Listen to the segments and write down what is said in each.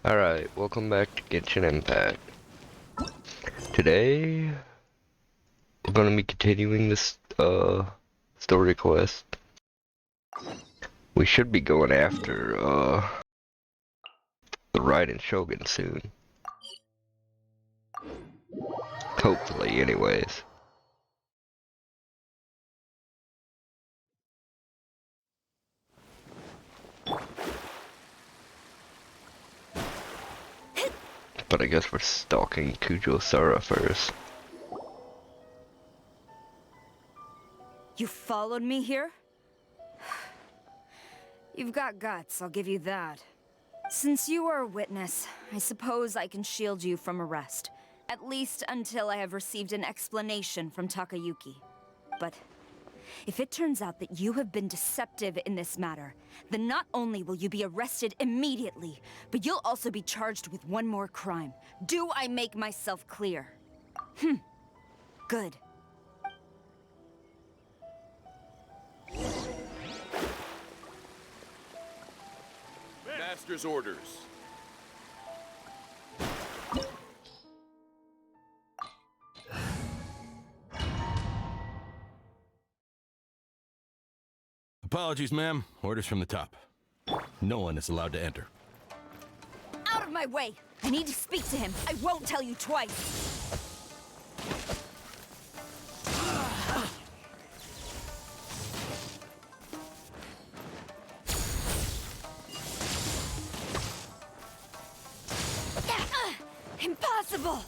Alright, welcome back to Genshin Impact. Today, we're gonna be continuing this, story quest. We should be going after, the Raiden Shogun soon. Hopefully, anyways. But I guess we're stalking Kujo-Sara first. You followed me here? You've got guts, I'll give you that. Since you are a witness, I suppose I can shield you from arrest. At least until I have received an explanation from Takayuki. But if it turns out that you have been deceptive in this matter, then not only will you be arrested immediately, but you'll also be charged with one more crime. Do I make myself clear? Good. Master's orders. Apologies, ma'am. Orders from the top. No one is allowed to enter. Out of my way! I need to speak to him. I won't tell you twice. Impossible!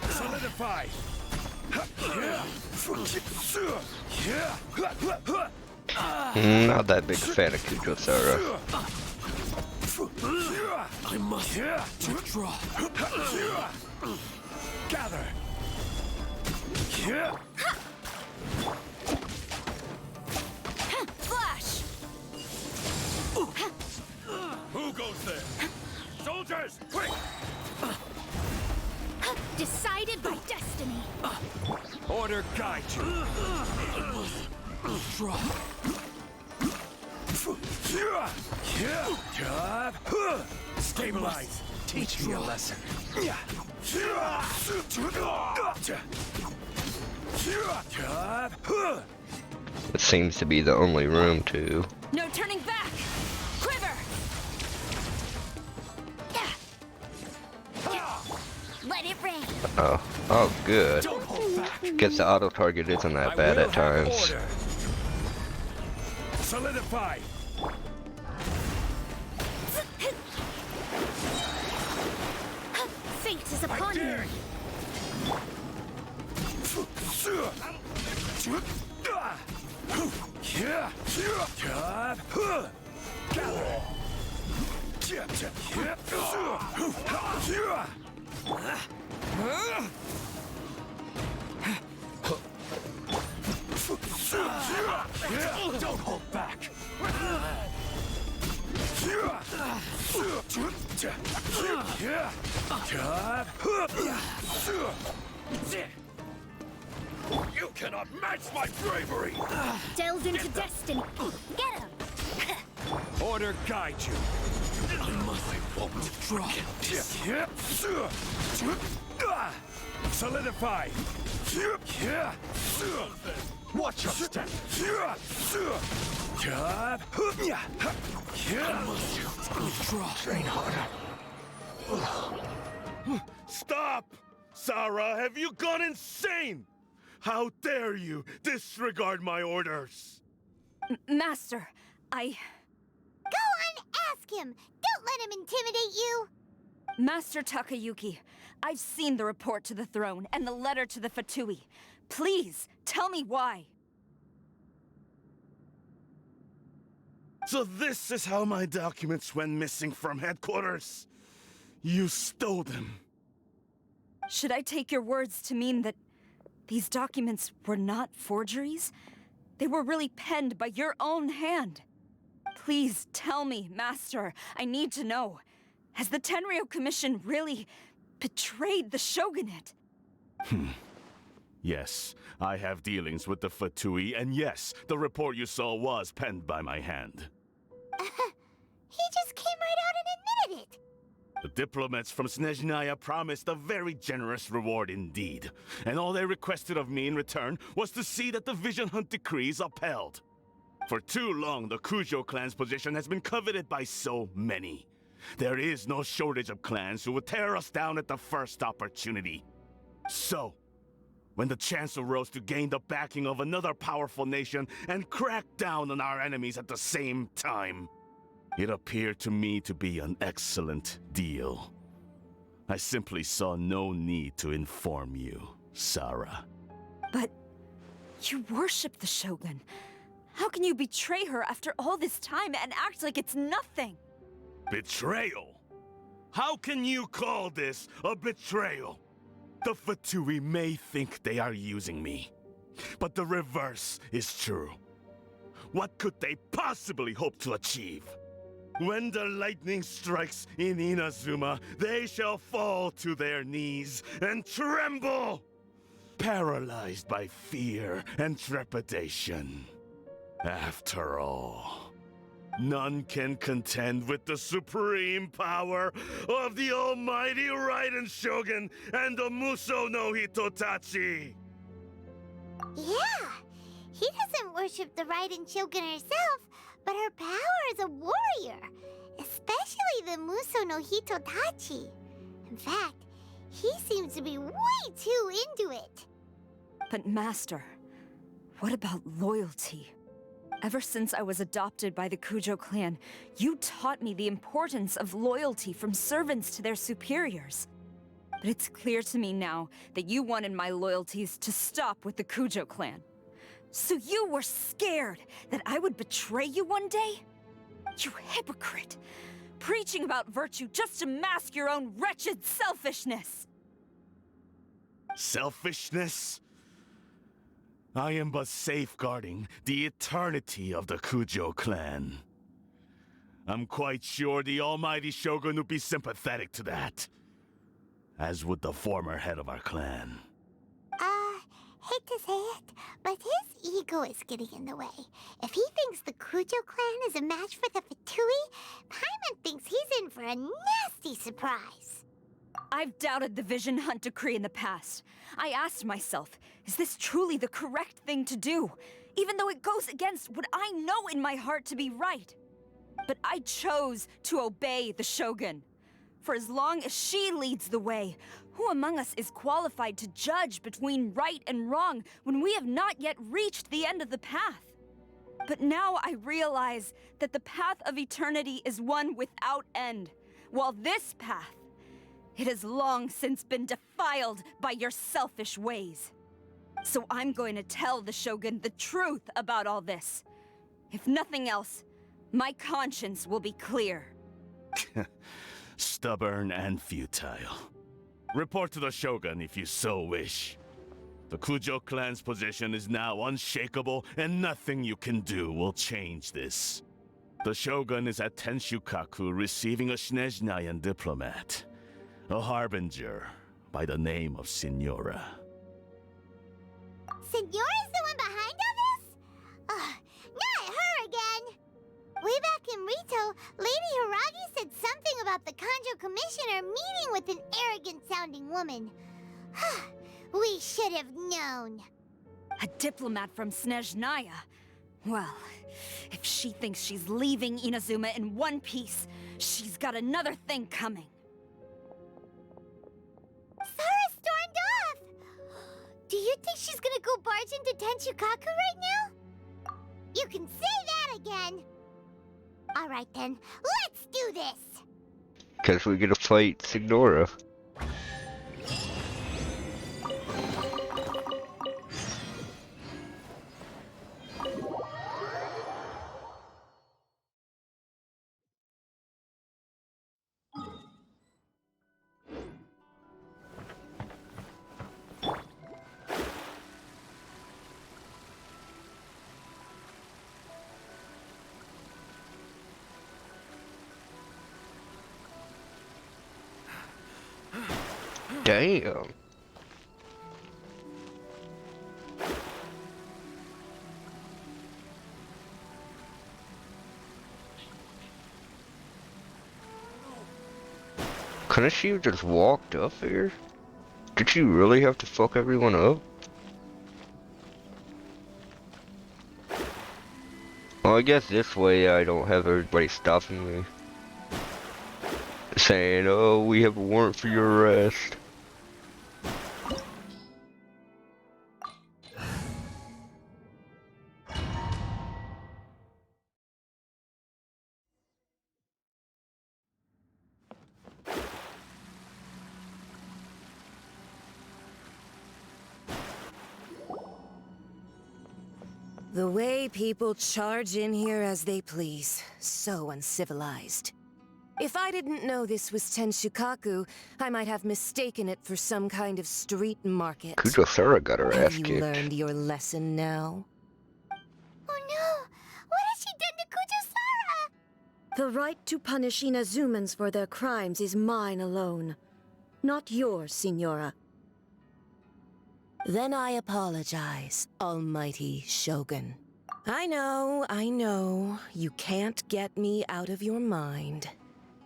Solidify. Not that big fan of Kujo-Sara. I must withdraw. Gather. Flash! Who goes there? Soldiers, quick! Decided by destiny. Order guide you. I must draw. Stabilize. Teach me a lesson. It seems to be the only room to... No turning back! Quiver! Let it rain. Oh, good. Don't hold back. Guess the auto target isn't that bad I at will have times. order. Solidify. Fate is I upon you. dare Don't hold back. You cannot match my bravery! Delve into destiny. Get him! Order guide you. I won't withdraw. Solidify. Watch your step. Withdraw. Train harder. Stop! Sarah, have you gone insane? How dare you disregard my orders? Master, Go on, ask him! Don't let him intimidate you! Master Takayuki, I've seen the report to the throne and the letter to the Fatui. Please, tell me why. So this is how my documents went missing from headquarters? You stole them. Should I take your words to mean that these documents were not forgeries? They were really penned by your own hand. Please tell me, Master. I need to know. Has the Tenryou Commission really betrayed the Shogunate? Yes, I have dealings with the Fatui, and yes, the report you saw was penned by my hand. He just came right Diplomats from Snezhnaya promised a very generous reward indeed, and all they requested of me in return was to see that the Vision Hunt decree is upheld. For too long, the Kujo clan's position has been coveted by so many. There is no shortage of clans who would tear us down at the first opportunity. So, when the chance arose to gain the backing of another powerful nation and crack down on our enemies at the same time, it appeared to me to be an excellent deal. I simply saw no need to inform you, Sarah. But you worship the Shogun. How can you betray her after all this time and act like it's nothing? Betrayal? How can you call this a betrayal? The Fatui may think they are using me, but the reverse is true. What could they possibly hope to achieve? When the lightning strikes in Inazuma, they shall fall to their knees and tremble, paralyzed by fear and trepidation. After all, none can contend with the supreme power of the almighty Raiden Shogun and the Muso no Hitotachi! Yeah, he doesn't worship the Raiden Shogun herself, but her power as a warrior, especially the Muso no Hitotachi. In fact, he seems to be way too into it. But Master, what about loyalty? Ever since I was adopted by the Kujo clan, you taught me the importance of loyalty from servants to their superiors. But it's clear to me now that you wanted my loyalties to stop with the Kujo clan. So you were scared that I would betray you one day? You hypocrite! Preaching about virtue just to mask your own wretched selfishness! Selfishness? I am but safeguarding the eternity of the Kujo clan. I'm quite sure the almighty Shogun would be sympathetic to that. As would the former head of our clan. Hate to say it, but his ego is getting in the way. If he thinks the Kujo clan is a match for the Fatui, Paimon thinks he's in for a nasty surprise. I've doubted the Vision Hunt decree in the past. I asked myself, is this truly the correct thing to do? Even though it goes against what I know in my heart to be right. But I chose to obey the Shogun. For as long as she leads the way, who among us is qualified to judge between right and wrong when we have not yet reached the end of the path? But now I realize that the path of eternity is one without end, while this path, it has long since been defiled by your selfish ways. So I'm going to tell the Shogun the truth about all this. If nothing else, my conscience will be clear. Stubborn and futile. Report to the Shogun if you so wish. The Kujo clan's position is now unshakable, and nothing you can do will change this. The Shogun is at Tenshukaku receiving a Snezhnayan diplomat. A harbinger by the name of Signora. Signora's the one behind all this? Not her again! Way back in Rito, Lady Hiragi said something about the Kanjo Commissioner meeting with an arrogant-sounding woman. We should have known. A diplomat from Snezhnaya? Well, if she thinks she's leaving Inazuma in one piece, she's got another thing coming. Sarah stormed off! Do you think she's gonna go barge into Tenshukaku right now? You can say that again! Alright then, let's do this! Because we're gonna fight Signora. Damn. Couldn't she have just walked up here? Did she really have to fuck everyone up? Well, I guess this way I don't have everybody stopping me. Saying, oh, we have a warrant for your arrest. The way people charge in here as they please. So uncivilized. If I didn't know this was Tenshukaku, I might have mistaken it for some kind of street market. Kujosara got her ass Have you kicked. learned your lesson now? Oh no! What has she done to Kujosara? The right to punish Inazumans for their crimes is mine alone. Not yours, Signora. Then I apologize, Almighty Shogun. I know, you can't get me out of your mind.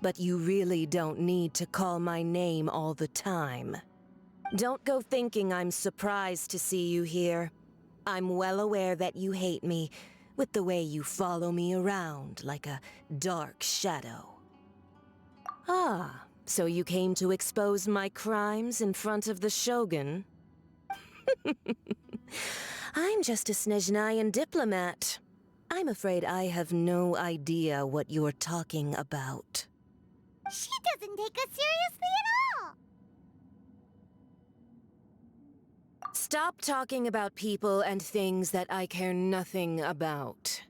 But you really don't need to call my name all the time. Don't go thinking I'm surprised to see you here. I'm well aware that you hate me, with the way you follow me around like a dark shadow. Ah, so you came to expose my crimes in front of the Shogun? I'm just a Snezhnayan diplomat. I'm afraid I have no idea what you're talking about. She doesn't take us seriously at all! Stop talking about people and things that I care nothing about.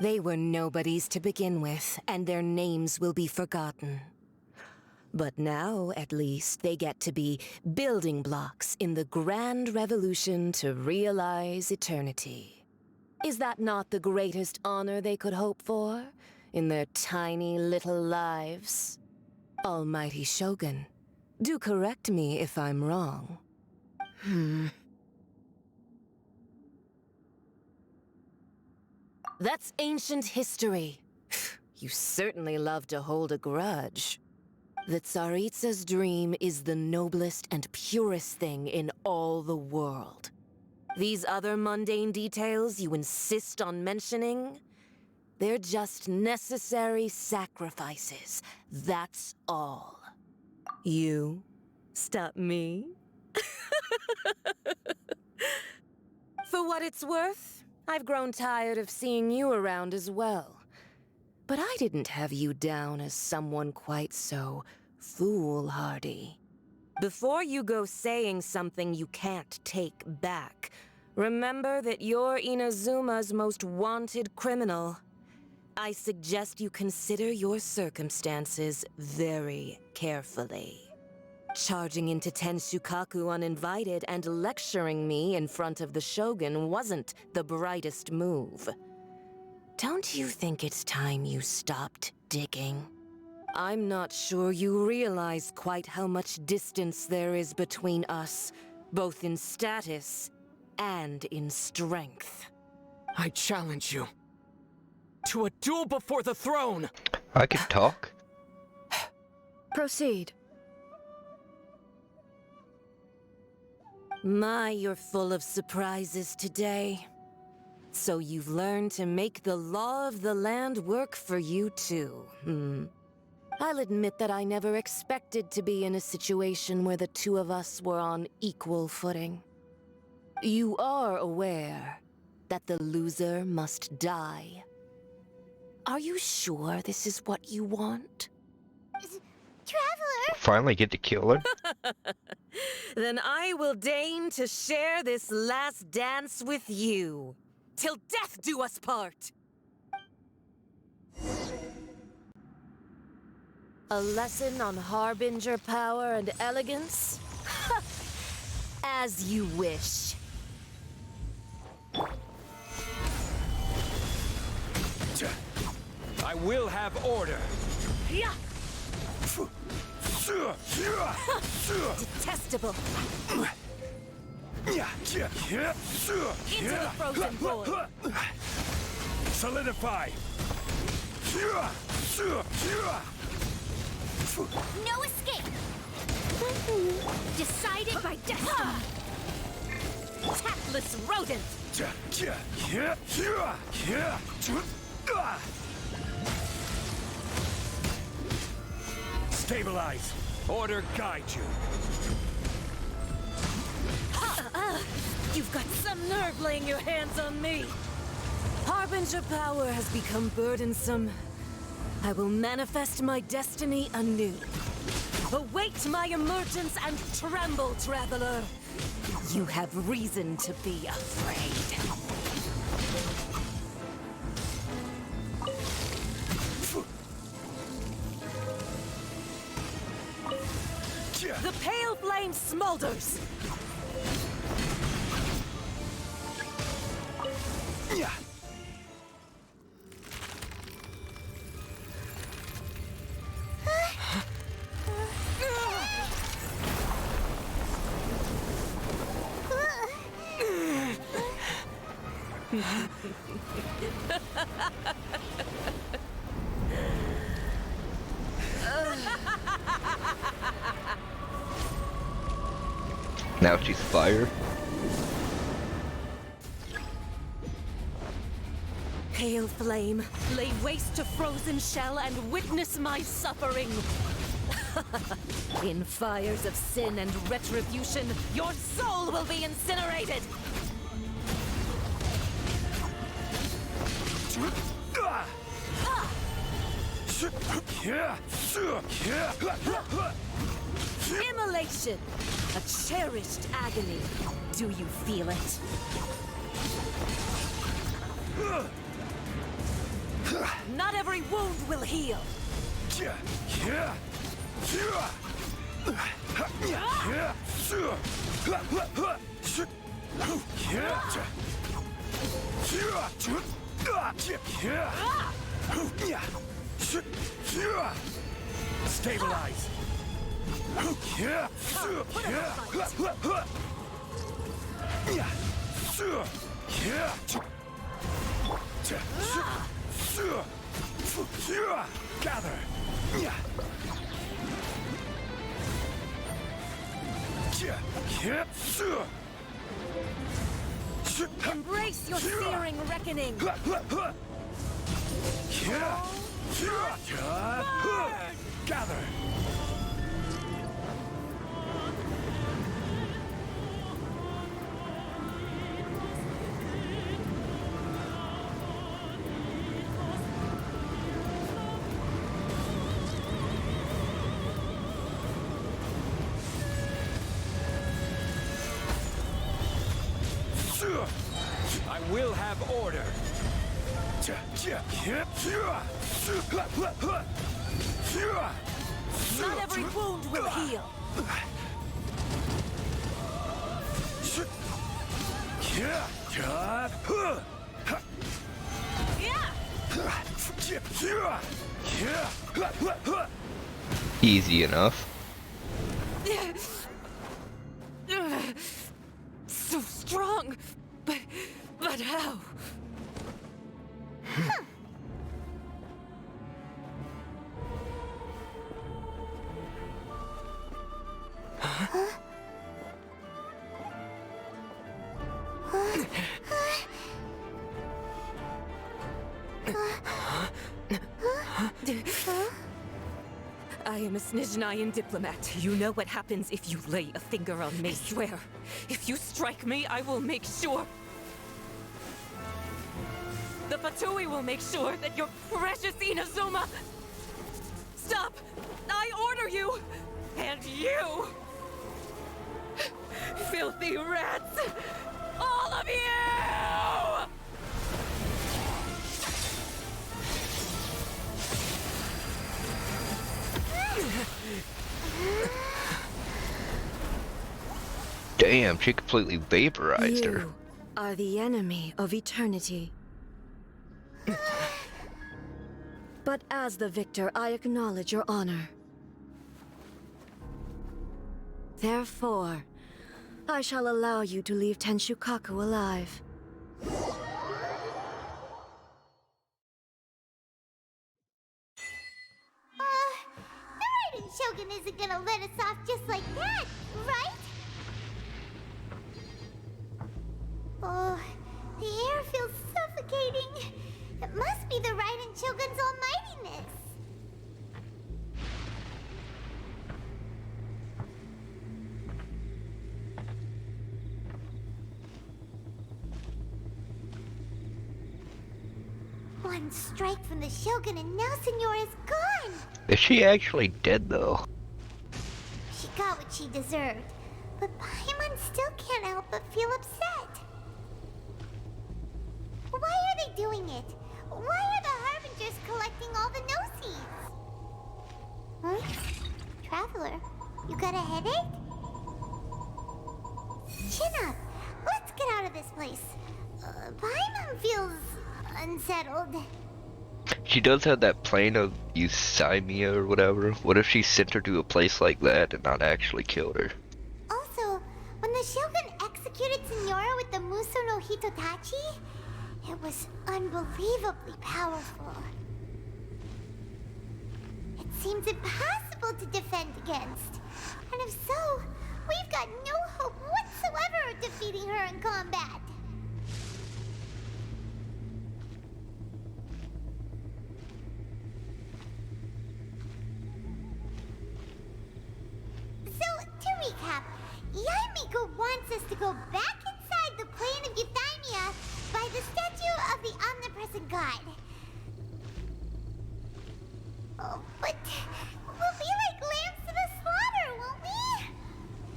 They were nobodies to begin with, and their names will be forgotten. But now, at least, they get to be building blocks in the grand revolution to realize eternity. Is that not the greatest honor they could hope for in their tiny little lives? Almighty Shogun, do correct me if I'm wrong. That's ancient history. You certainly love to hold a grudge. The Tsaritsa's dream is the noblest and purest thing in all the world. These other mundane details you insist on mentioning, they're just necessary sacrifices. That's all. You stop me? For what it's worth, I've grown tired of seeing you around as well. But I didn't have you down as someone quite so foolhardy. Before you go saying something you can't take back, remember that you're Inazuma's most wanted criminal. I suggest you consider your circumstances very carefully. Charging into Tenshukaku uninvited and lecturing me in front of the Shogun wasn't the brightest move. Don't you think it's time you stopped digging? I'm not sure you realize quite how much distance there is between us, both in status and in strength. I challenge you to a duel before the throne! I could talk. Proceed. My, you're full of surprises today. So you've learned to make the law of the land work for you too, I'll admit that I never expected to be in a situation where the two of us were on equal footing. You are aware that the loser must die. Are you sure this is what you want? Traveler! Finally get to kill her. Then I will deign to share this last dance with you. Till death do us part! A lesson on Harbinger power and elegance? As you wish. I will have order! Detestable! Into the frozen void! Solidify! No escape! Decided by destiny! Tactless rodent! Stabilize. Order guide you. You've got some nerve laying your hands on me! Harbinger power has become burdensome. I will manifest my destiny anew. Await my emergence and tremble, traveler! You have reason to be afraid. The pale flame smolders! Now she's fire. Pale flame, lay waste to frozen shell and witness my suffering! In fires of sin and retribution, your soul will be incinerated! Immolation! A cherished agony. Do you feel it? Not every wound will heal. Stabilize. Gather. Embrace your searing reckoning. Gather. I will have order. Not every wound will heal. Easy enough. So strong, but how? I am a Snezhnayan diplomat. You know what happens if you lay a finger on me. I swear, if you strike me, I will make sure. The Fatui will make sure that your precious Inazuma... Stop! I order you! And you! Filthy rats! All of you! Damn, she completely vaporized her. You are the enemy of eternity. But as the victor, I acknowledge your honor. Therefore, I shall allow you to leave Tenshukaku alive. The Shogun isn't gonna let us off just like that, right? Oh, the air feels suffocating. It must be the Raiden Shogun's almightiness. One strike from the Shogun and now Senora is gone. Is she actually dead though? She got what she deserved, but Paimon still can't help but feel upset. Why are they doing it? Why are the Harbingers collecting all the no-seeds? Huh? Traveler, you got a headache? Chin up. Let's get out of this place. Paimon feels unsettled. She does have that plane of Euthymia or whatever. What if she sent her to a place like that and not actually killed her? Also, when the Shogun executed Senora with the Muso no Hitotachi, it was unbelievably powerful. It seems impossible to defend against. And if so, we've got no hope whatsoever of defeating her in combat. So, to recap, Yaimiko wants us to go back inside the plane of Euthymia by the statue of the omnipresent god. Oh, but we'll be like lambs to the slaughter, won't we?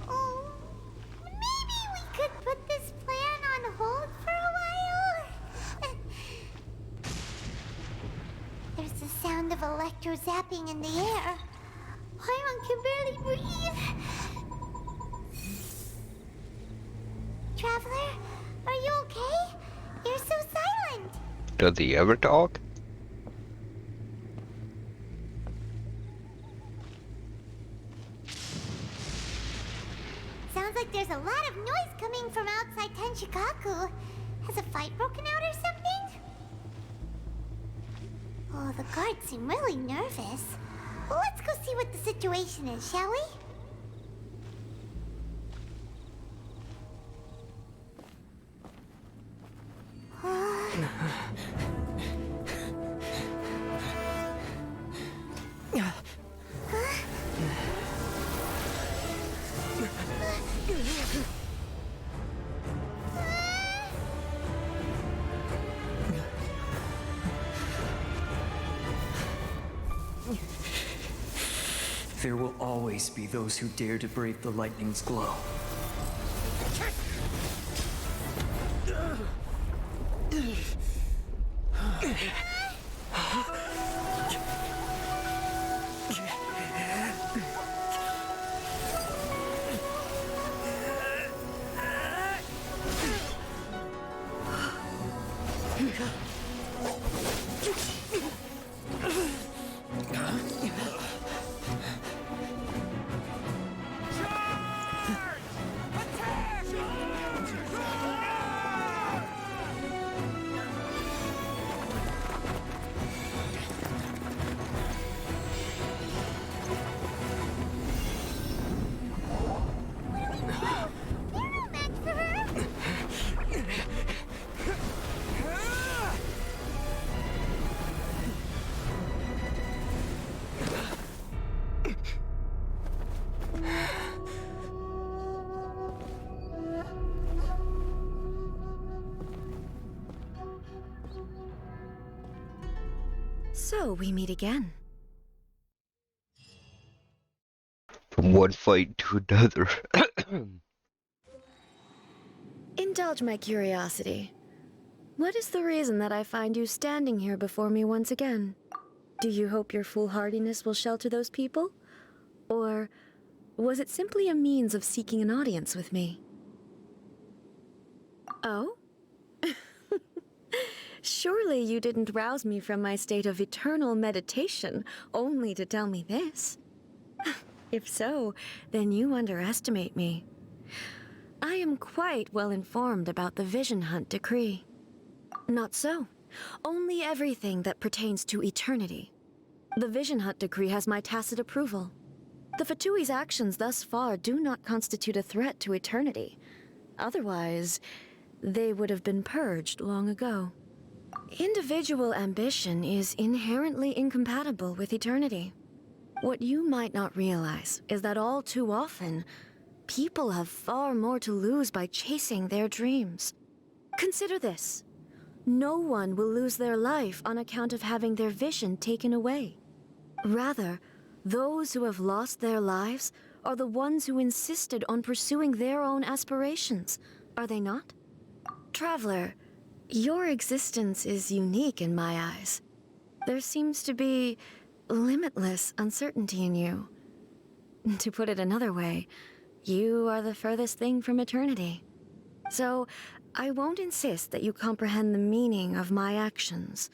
Oh, maybe we could put this plan on hold for a while? There's the sound of electro zapping in the air. Paimon can barely breathe. Traveler, are you okay? You're so silent. Does he ever talk? Sounds like there's a lot of noise coming from outside Tenshikaku. Has a fight broken out or something? Oh, the guards seem really nervous. Well, let's go see what the situation is, shall we? There will always be those who dare to brave the lightning's glow. So we meet again. From one fight to another. Indulge my curiosity. What is the reason that I find you standing here before me once again? Do you hope your foolhardiness will shelter those people? Or was it simply a means of seeking an audience with me? Oh? Surely you didn't rouse me from my state of eternal meditation only to tell me this. If so, then you underestimate me. I am quite well informed about the Vision Hunt decree. Not so. Only everything that pertains to eternity. The Vision Hunt decree has my tacit approval. The Fatui's actions thus far do not constitute a threat to eternity. Otherwise, they would have been purged long ago. Individual ambition is inherently incompatible with eternity. What you might not realize is that all too often, people have far more to lose by chasing their dreams. Consider this. No one will lose their life on account of having their vision taken away. Rather, those who have lost their lives are the ones who insisted on pursuing their own aspirations, are they not? Traveler, your existence is unique in my eyes. There seems to be limitless uncertainty in you. To put it another way, you are the furthest thing from eternity. So, I won't insist that you comprehend the meaning of my actions.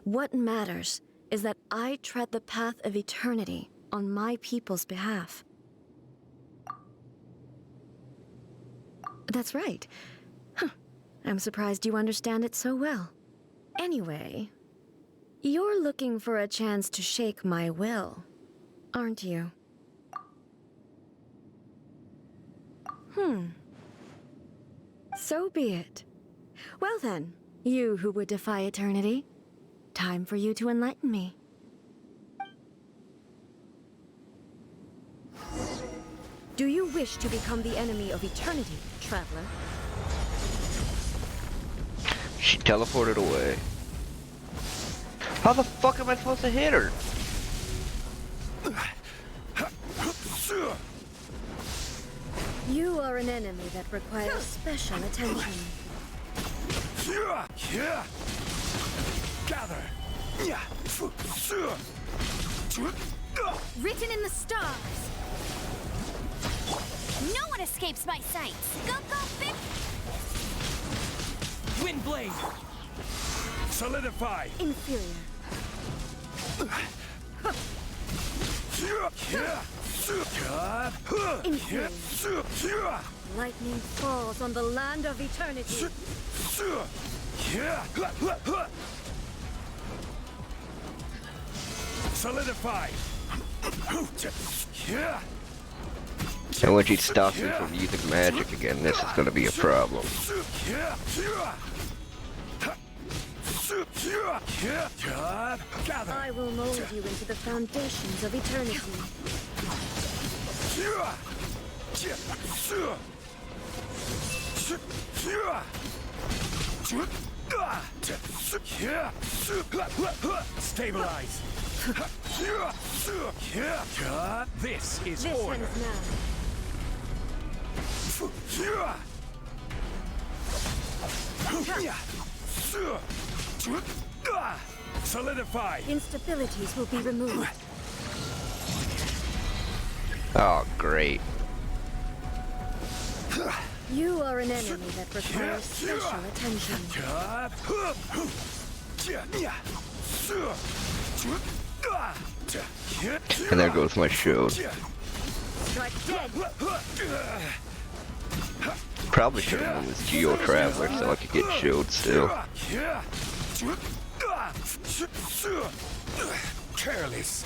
What matters is that I tread the path of eternity on my people's behalf. That's right. Huh. I'm surprised you understand it so well. Anyway, you're looking for a chance to shake my will, aren't you? So be it. Well then, you who would defy eternity, time for you to enlighten me. Do you wish to become the enemy of eternity, traveler? She teleported away. How the fuck am I supposed to hit her? You are an enemy that requires special attention. Gather. Written in the stars. No one escapes my sights. Go, go, big. Windblade! Solidify. Inferior. Inferior. Lightning falls on the land of eternity. Solidify. And when she stops me from using magic again, this is gonna be a problem. I will mold you into the foundations of eternity. Stabilize. This is This order. ends now. Solidify. Instabilities will be removed. Oh, great. You are an enemy that requires special attention. And there goes my shield. Strike dead. Probably should have moved this Geo Traveler so I could get shield still. Careless.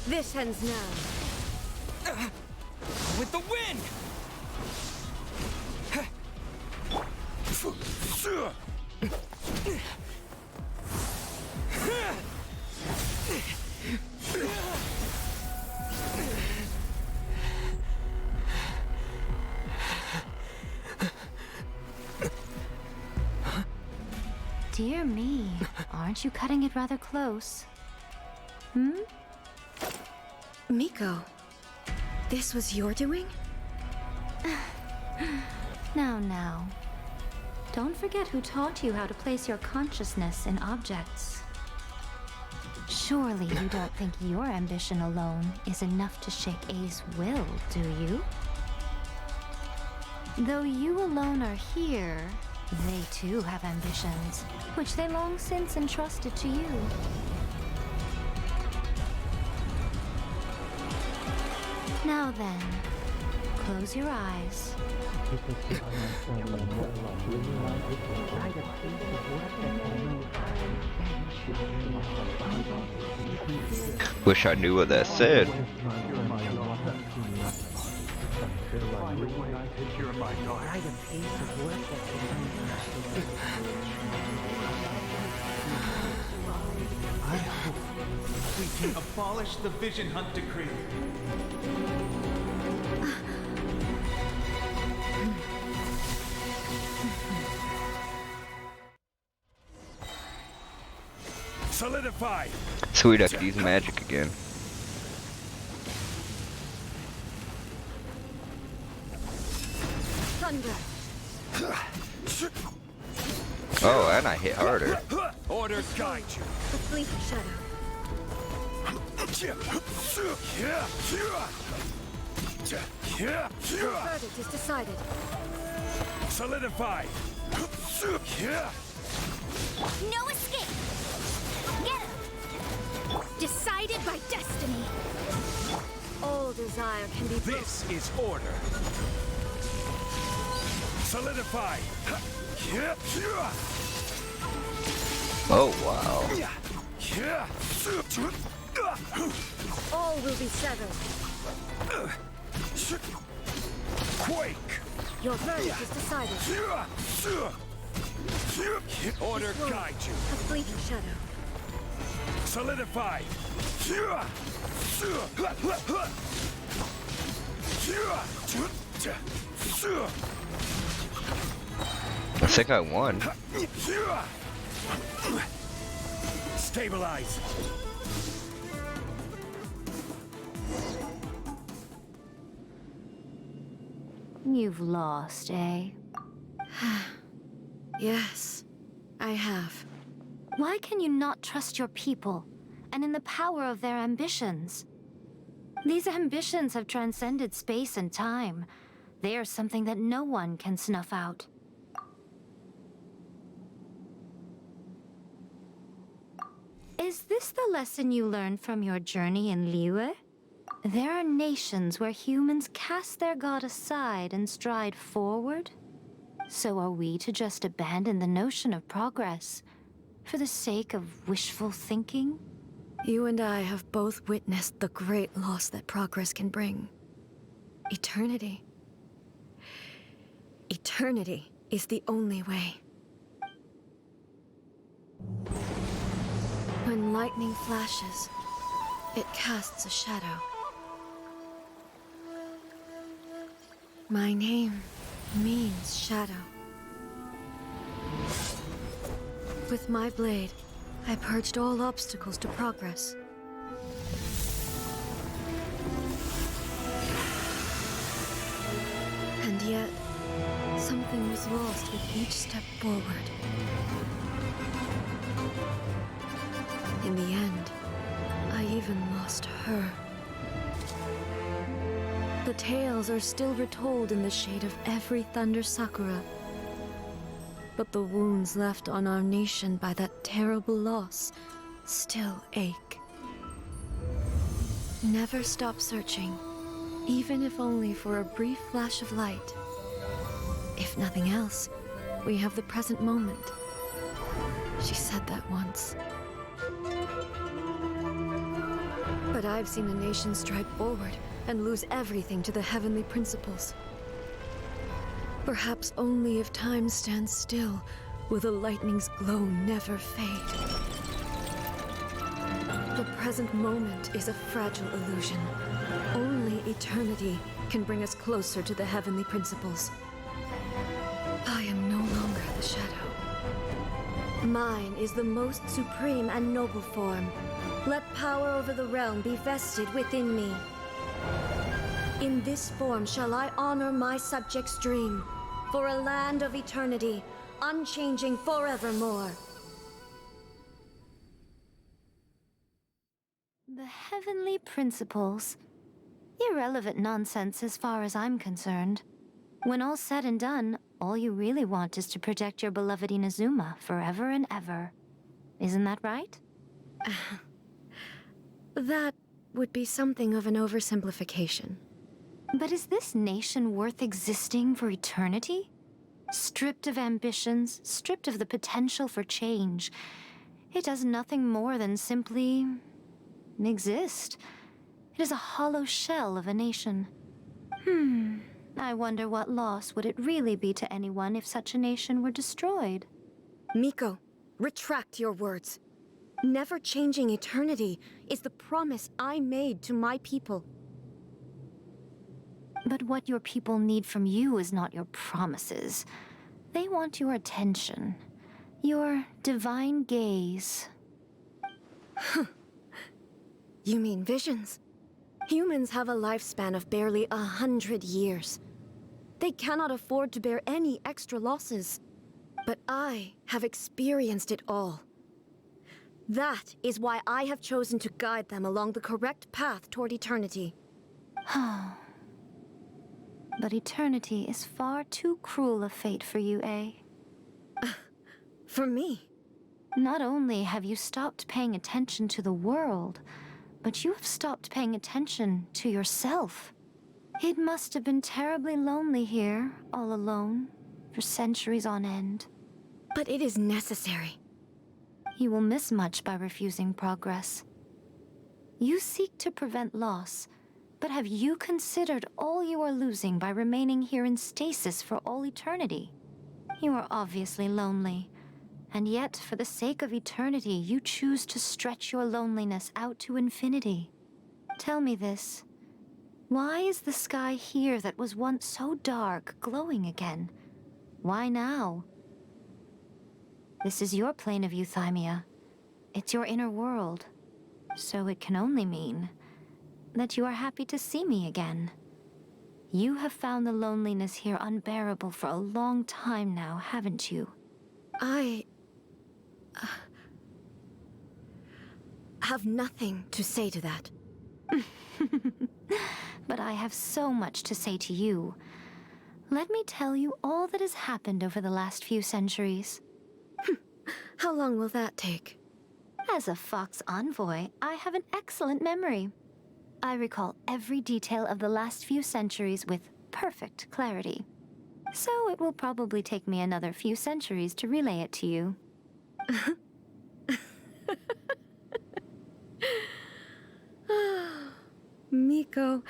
This ends now. With the wind! Dear me, aren't you cutting it rather close? Miko, this was your doing? Now. Don't forget who taught you how to place your consciousness in objects. Surely you don't think your ambition alone is enough to shake A's will, do you? Though you alone are here, they too have ambitions, which they long since entrusted to you. Now then, close your eyes. Wish I knew what that said. I hope we can abolish the Vision Hunt Decree. Solidify! Sweet, I could use magic again. Thunder. Oh, and I hit harder. Orders guide you. The fleeting shadow. Your verdict is decided. Solidify! No escape! Get him! Decided by destiny. All desire can be broken. This is order. Solidify! Oh, wow. All will be severed. Quake! Your verdict is decided. Order guide you. A fleeting shadow. Solidify! I think I won. Stabilize! You've lost, eh? Yes, I have. Why can you not trust your people and in the power of their ambitions? These ambitions have transcended space and time. They are something that no one can snuff out. Is this the lesson you learned from your journey in Liyue? There are nations where humans cast their god aside and stride forward. So are we to just abandon the notion of progress for the sake of wishful thinking? You and I have both witnessed the great loss that progress can bring. Eternity. Eternity is the only way. When lightning flashes, it casts a shadow. My name means shadow. With my blade, I purged all obstacles to progress. And yet, something was lost with each step forward. In the end, I even lost her. The tales are still retold in the shade of every Thunder Sakura. But the wounds left on our nation by that terrible loss still ache. Never stop searching, even if only for a brief flash of light. If nothing else, we have the present moment. She said that once. But I've seen a nation stride forward and lose everything to the heavenly principles. Perhaps only if time stands still will the lightning's glow never fade. The present moment is a fragile illusion. Only eternity can bring us closer to the heavenly principles. I am no longer the shadow. Mine is the most supreme and noble form. Let power over the realm be vested within me. In this form shall I honor my subjects' dream, for a land of eternity, unchanging forevermore. The heavenly principles. Irrelevant nonsense as far as I'm concerned. When all's said and done, all you really want is to protect your beloved Inazuma forever and ever. Isn't that right? That would be something of an oversimplification. But is this nation worth existing for eternity? Stripped of ambitions, stripped of the potential for change, it does nothing more than simply exist. It is a hollow shell of a nation. I wonder what loss would it really be to anyone if such a nation were destroyed? Miko, retract your words. Never changing eternity is the promise I made to my people. But what your people need from you is not your promises. They want your attention. Your divine gaze. You mean visions? Humans have a lifespan of barely 100 years. They cannot afford to bear any extra losses. But I have experienced it all. That is why I have chosen to guide them along the correct path toward eternity. But eternity is far too cruel a fate for you, eh? For me? Not only have you stopped paying attention to the world, but you have stopped paying attention to yourself. It must have been terribly lonely here, all alone, for centuries on end. But it is necessary. You will miss much by refusing progress. You seek to prevent loss, but have you considered all you are losing by remaining here in stasis for all eternity? You are obviously lonely, and yet for the sake of eternity, you choose to stretch your loneliness out to infinity. Tell me this. Why is the sky here that was once so dark glowing again? Why now? This is your plane of euthymia. It's your inner world. So it can only mean that you are happy to see me again. You have found the loneliness here unbearable for a long time now, haven't you? I have nothing to say to that. But I have so much to say to you. Let me tell you all that has happened over the last few centuries. How long will that take? As a Fox envoy, I have an excellent memory. I recall every detail of the last few centuries with perfect clarity. So it will probably take me another few centuries to relay it to you. Miko,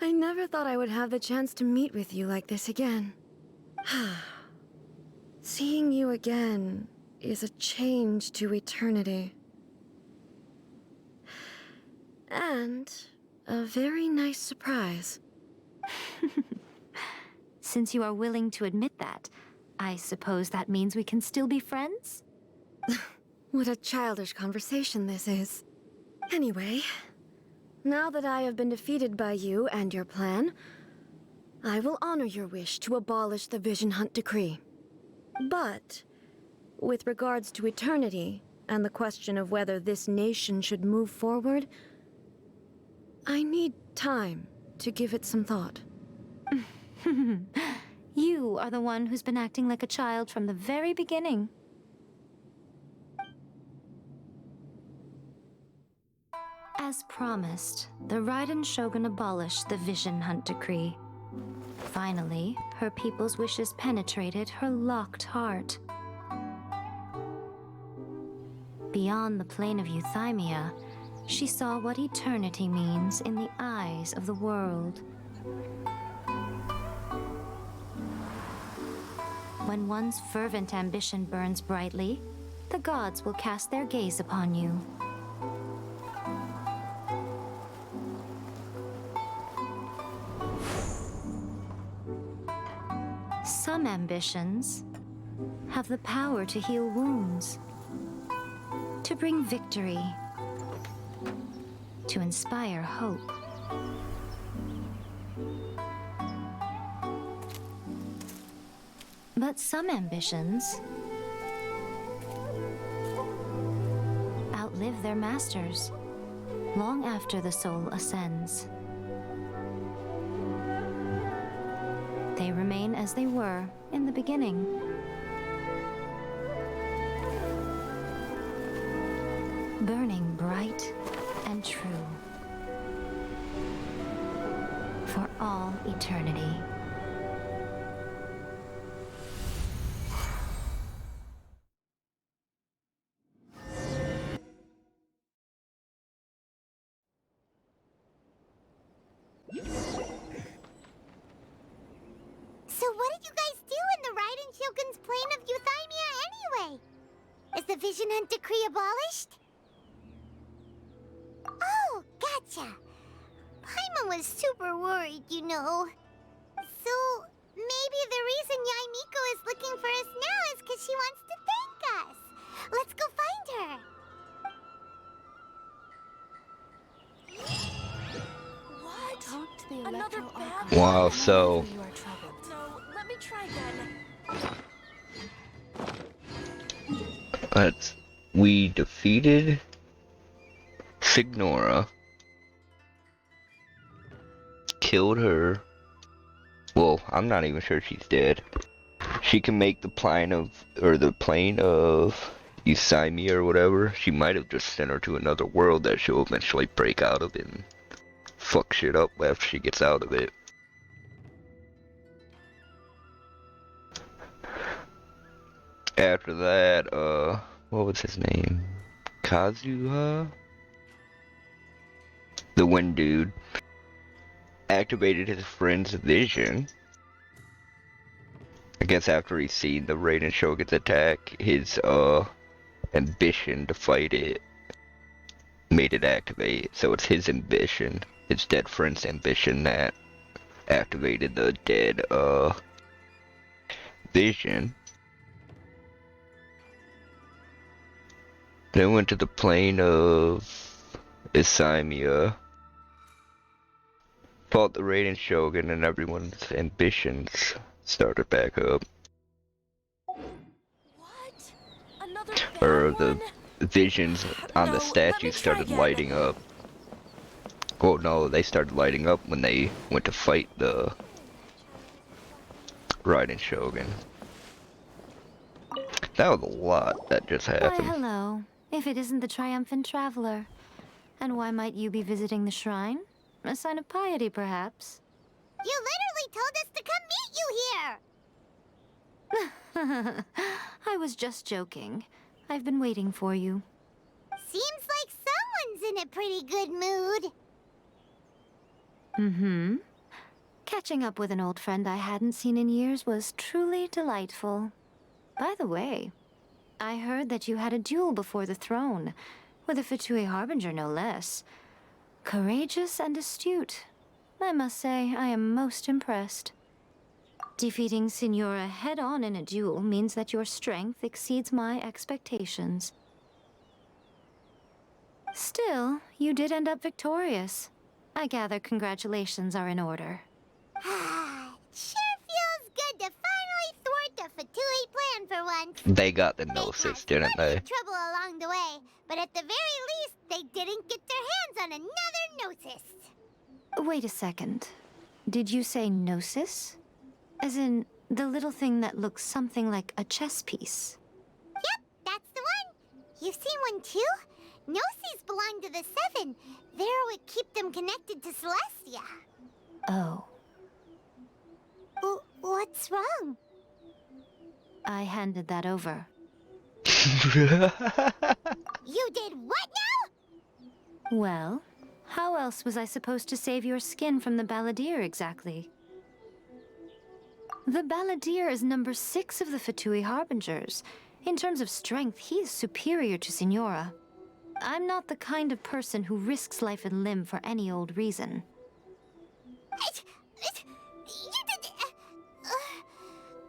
I never thought I would have the chance to meet with you like this again. Seeing you again is a change to eternity. And a very nice surprise. Since you are willing to admit that, I suppose that means we can still be friends? What a childish conversation this is. Anyway, now that I have been defeated by you and your plan, I will honor your wish to abolish the Vision Hunt Decree. But, with regards to eternity, and the question of whether this nation should move forward, I need time to give it some thought. You are the one who's been acting like a child from the very beginning. As promised, the Raiden Shogun abolished the Vision Hunt Decree. Finally, her people's wishes penetrated her locked heart. Beyond the plane of euthymia, she saw what eternity means in the eyes of the world. When one's fervent ambition burns brightly, the gods will cast their gaze upon you. Some ambitions have the power to heal wounds, to bring victory, to inspire hope. But some ambitions outlive their masters long after the soul ascends. They remain as they were in the beginning. Burning bright and true. for all eternity. So what did you guys do in the Raiden Shogun's plane of Euthymia anyway? Is the Vision Hunt decree abolished? Oh, gotcha. Paimon was super worried, you know. So, maybe the reason Yaimiko is looking for us now is because she wants to thank us. Let's go find her. What? Another bad Wow, so No, let me try again. we defeated Signora, killed her. Well, I'm not even sure she's dead. She can make the plane of Euthymia or whatever. She might have just sent her to another world that she'll eventually break out of and fuck shit up after she gets out of it. After that, what was his name? Kazuha? The wind dude activated his friend's vision. I guess after he's seen the Raiden Shogun's attack, his ambition to fight it made it activate. So it's his ambition, his dead friend's ambition, that activated the dead vision. Then went to the plane of Euthymia, fought the Raiden Shogun, and everyone's ambitions started back up. What? Another bad Or one? the visions on the No, statue let me try started again. lighting up. Well, no, they started lighting up when they went to fight the Raiden Shogun. That was a lot that just Why, happened. hello. If it isn't the triumphant traveler. And why might you be visiting the shrine? A sign of piety, perhaps? You literally told us to come meet you here! I was just joking. I've been waiting for you. Seems like someone's in a pretty good mood. Mm-hmm. Catching up with an old friend I hadn't seen in years was truly delightful. By the way, I heard that you had a duel before the throne, with a Fatui Harbinger no less. Courageous and astute. I must say, I am most impressed. Defeating Signora head-on in a duel means that your strength exceeds my expectations. Still, you did end up victorious. I gather congratulations are in order. Sure feels good to finally thwart the Fatui plan for once. They got the They Gnosis, caused didn't plenty they? of trouble along the way, but at the very least, they didn't get their hands on another Gnosis. Wait a second. Did you say Gnosis? As in, the little thing that looks something like a chess piece? Yep, that's the one. You've seen one too? Gnosis belong to the Seven. They're what keep them connected to Celestia. Oh. What's wrong? I handed that over. You did what now? Well, how else was I supposed to save your skin from the Balladeer exactly? The Balladeer is number 6 of the Fatui Harbingers. In terms of strength, he is superior to Signora. I'm not the kind of person who risks life and limb for any old reason.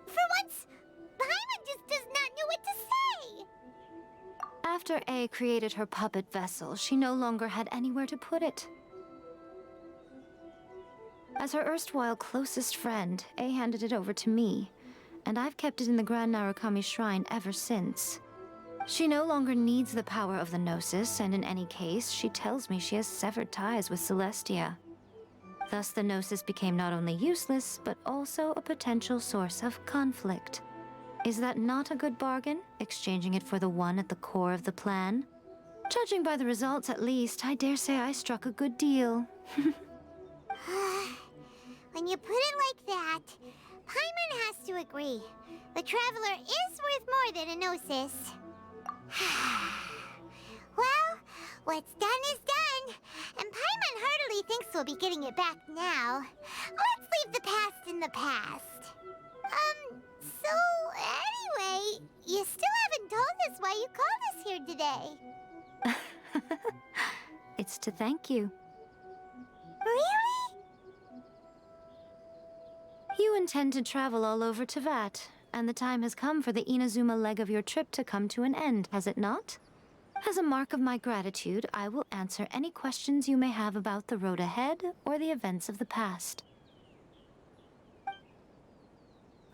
For once, Paimon just does not know what to say. After A created her puppet vessel, she no longer had anywhere to put it. As her erstwhile closest friend, A handed it over to me, and I've kept it in the Grand Narukami Shrine ever since. She no longer needs the power of the Gnosis, and in any case, she tells me she has severed ties with Celestia. Thus, the Gnosis became not only useless, but also a potential source of conflict. Is that not a good bargain, exchanging it for the one at the core of the plan? Judging by the results, at least, I dare say I struck a good deal. when you put it like that, Paimon has to agree. The Traveler is worth more than a Gnosis. Well, what's done is done, and Paimon heartily thinks we'll be getting it back now. Let's leave the past in the past. So anyway, you still haven't told us why you called us here today. It's to thank you. Really? You intend to travel all over Teyvat, and the time has come for the Inazuma leg of your trip to come to an end, has it not? As a mark of my gratitude, I will answer any questions you may have about the road ahead or the events of the past.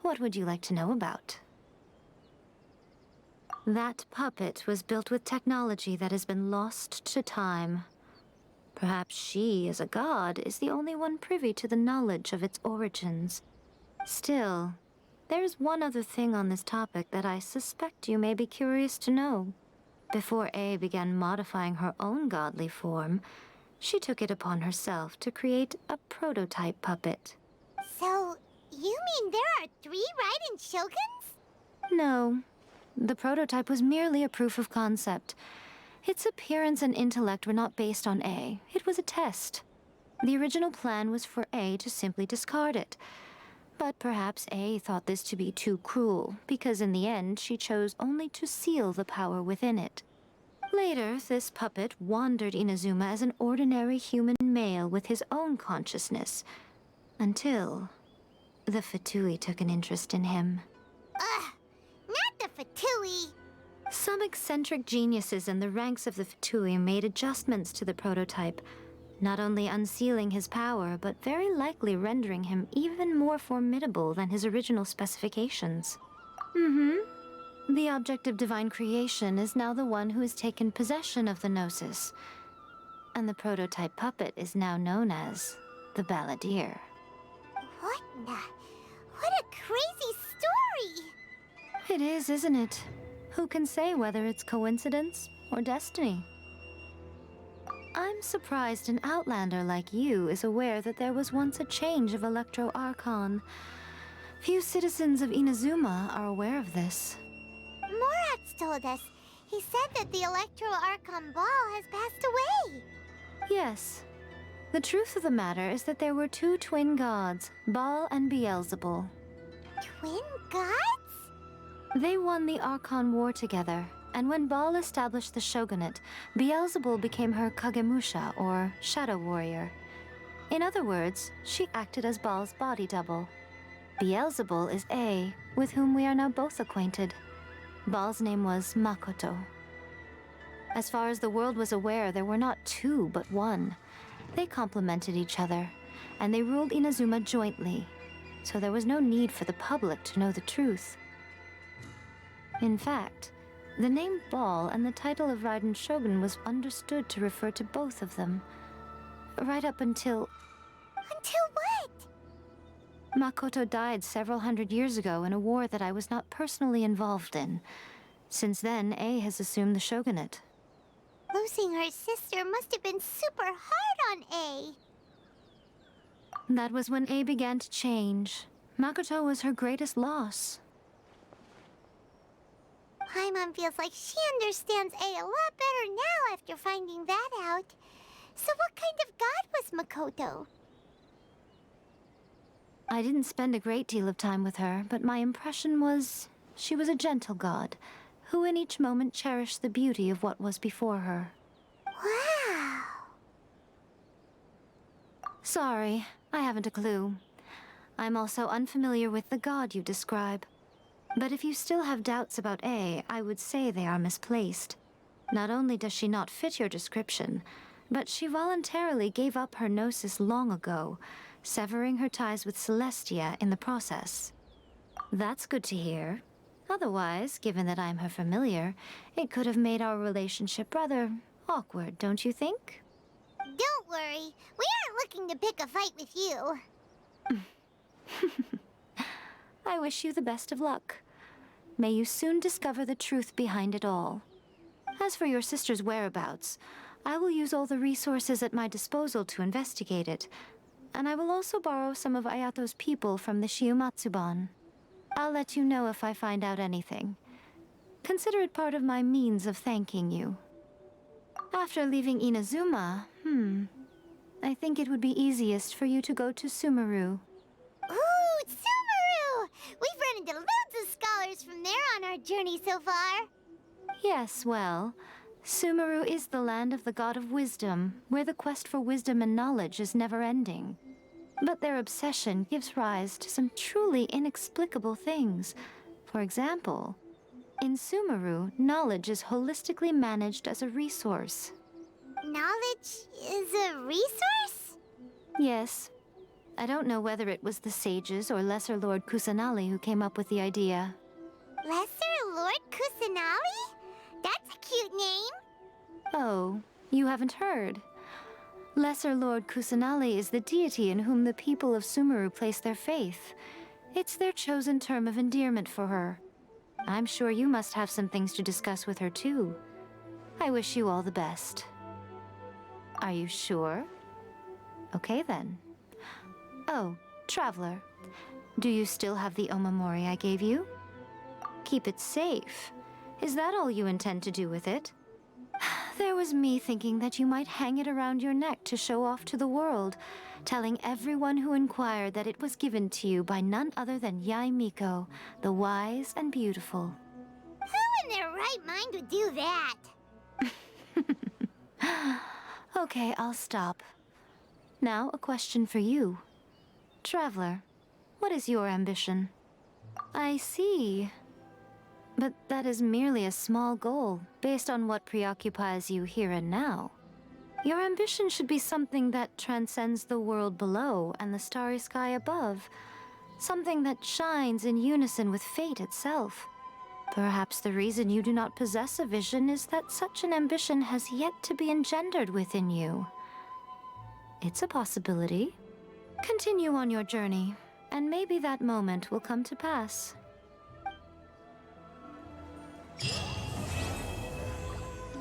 What would you like to know about? That puppet was built with technology that has been lost to time. Perhaps she, as a god, is the only one privy to the knowledge of its origins. Still, there is one other thing on this topic that I suspect you may be curious to know. Before A began modifying her own godly form, she took it upon herself to create a prototype puppet. So, you mean there are 3 Raiden Shoguns? No. The prototype was merely a proof of concept. Its appearance and intellect were not based on A. It was a test. The original plan was for A to simply discard it. But perhaps A thought this to be too cruel, because in the end she chose only to seal the power within it. Later, this puppet wandered Inazuma as an ordinary human male with his own consciousness, until the Fatui took an interest in him. Ugh! Not the Fatui! Some eccentric geniuses in the ranks of the Fatui made adjustments to the prototype, not only unsealing his power, but very likely rendering him even more formidable than his original specifications. The object of divine creation is now the one who has taken possession of the Gnosis, and the prototype puppet is now known as the Balladeer. What a crazy story! It is, isn't it? Who can say whether it's coincidence or destiny? I'm surprised an outlander like you is aware that there was once a change of Electro Archon. Few citizens of Inazuma are aware of this. Morat's told us. He said that the Electro Archon Ball has passed away. Yes. The truth of the matter is that there were 2 twin gods, Baal and Beelzebul. Twin gods? They won the Archon War together, and when Baal established the shogunate, Beelzebul became her Kagemusha, or shadow warrior. In other words, she acted as Baal's body double. Beelzebul is A, with whom we are now both acquainted. Baal's name was Makoto. As far as the world was aware, there were not 2, but 1. They complemented each other, and they ruled Inazuma jointly, so there was no need for the public to know the truth. In fact, the name Baal and the title of Raiden Shogun was understood to refer to both of them. Right up until... Until what? Makoto died several hundred years ago in a war that I was not personally involved in. Since then, A has assumed the shogunate. Losing her sister must have been super hard on A. That was when A began to change. Makoto was her greatest loss. Paimon feels like she understands A a lot better now after finding that out. So what kind of god was Makoto? I didn't spend a great deal of time with her, but my impression was she was a gentle god, who in each moment cherished the beauty of what was before her. Wow! Sorry, I haven't a clue. I'm also unfamiliar with the god you describe. But if you still have doubts about A, I would say they are misplaced. Not only does she not fit your description, but she voluntarily gave up her gnosis long ago, severing her ties with Celestia in the process. That's good to hear. Otherwise, given that I'm her familiar, it could have made our relationship rather awkward, don't you think? Don't worry. We aren't looking to pick a fight with you. I wish you the best of luck. May you soon discover the truth behind it all. As for your sister's whereabouts, I will use all the resources at my disposal to investigate it. and I will also borrow some of Ayato's people from the Shiumatsuban. I'll let you know if I find out anything. Consider it part of my means of thanking you. After leaving Inazuma, I think it would be easiest for you to go to Sumeru. Ooh, Sumeru! We've run into loads of scholars from there on our journey so far. Yes, well, Sumeru is the land of the god of wisdom, where the quest for wisdom and knowledge is never-ending. But their obsession gives rise to some truly inexplicable things. For example, in Sumeru, knowledge is holistically managed as a resource. Knowledge is a resource? Yes. I don't know whether it was the sages or Lesser Lord Kusanali who came up with the idea. Lesser Lord Kusanali? That's a cute name. Oh, you haven't heard. Lesser Lord Kusanali is the deity in whom the people of Sumeru place their faith. It's their chosen term of endearment for her. I'm sure you must have some things to discuss with her too. I wish you all the best. Are you sure? Okay then. Oh, Traveler, do you still have the omamori I gave you? Keep it safe. Is that all you intend to do with it? There was me thinking that you might hang it around your neck to show off to the world, telling everyone who inquired that it was given to you by none other than Yae Miko, the wise and beautiful. Who in their right mind would do that? Okay, I'll stop. Now, a question for you. Traveler, what is your ambition? I see. But that is merely a small goal, based on what preoccupies you here and now. Your ambition should be something that transcends the world below and the starry sky above. Something that shines in unison with fate itself. Perhaps the reason you do not possess a vision is that such an ambition has yet to be engendered within you. It's a possibility. Continue on your journey, and maybe that moment will come to pass.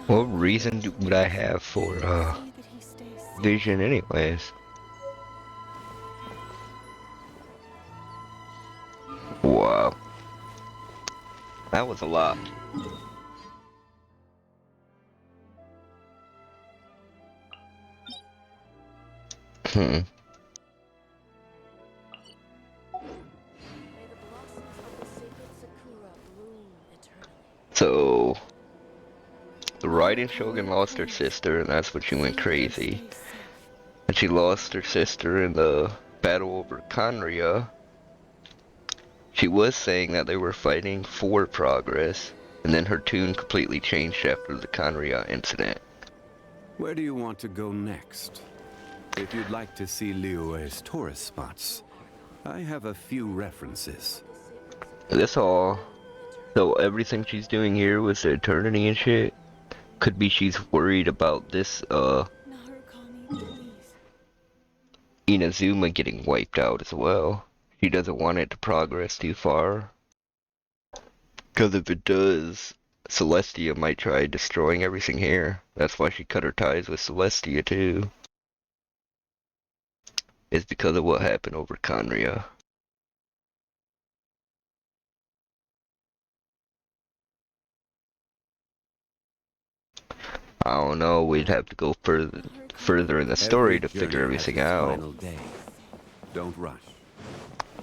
What reason would I have for, vision anyways? Wow. That was a lot. So, the Raiden Shogun lost her sister, and that's when she went crazy. And she lost her sister in the battle over Kanria. She was saying that they were fighting for progress, and then her tune completely changed after the Kanria incident. Where do you want to go next? If you'd like to see Liyue's tourist spots, I have a few references. That's all. So everything she's doing here with the eternity and shit, could be she's worried about this, Inazuma getting wiped out as well. She doesn't want it to progress too far. Because if it does, Celestia might try destroying everything here. That's why she cut her ties with Celestia too. It's because of what happened over Kanria. I don't know, we'd have to go further in the story to figure everything out. Don't rush.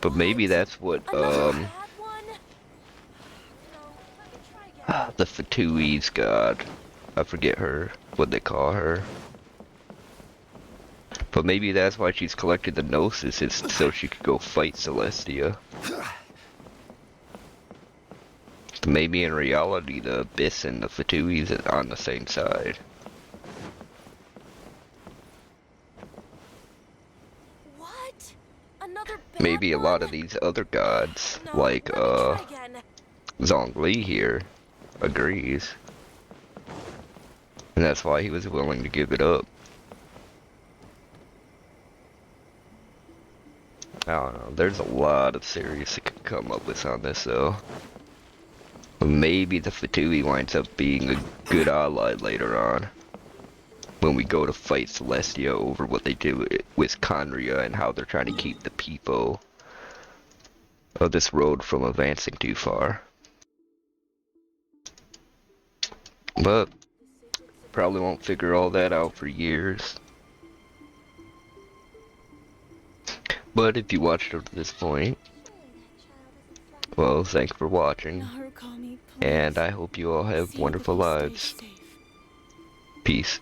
But maybe that's what, the Fatui's god. I forget what they call her. But maybe that's why she's collected the Gnosis, is so she could go fight Celestia. Maybe in reality the Abyss and the Fatui's are on the same side. What? Another Maybe a lot of these other gods, like Zhongli here, agrees. And that's why he was willing to give it up. I don't know, there's a lot of theories that could come up with on this though. Maybe the Fatui winds up being a good ally later on. when we go to fight Celestia over what they did with Conria and how they're trying to keep the people of this road from advancing too far. But probably won't figure all that out for years. But if you watched up to this point, well, thanks for watching, and I hope you all have wonderful lives. Peace.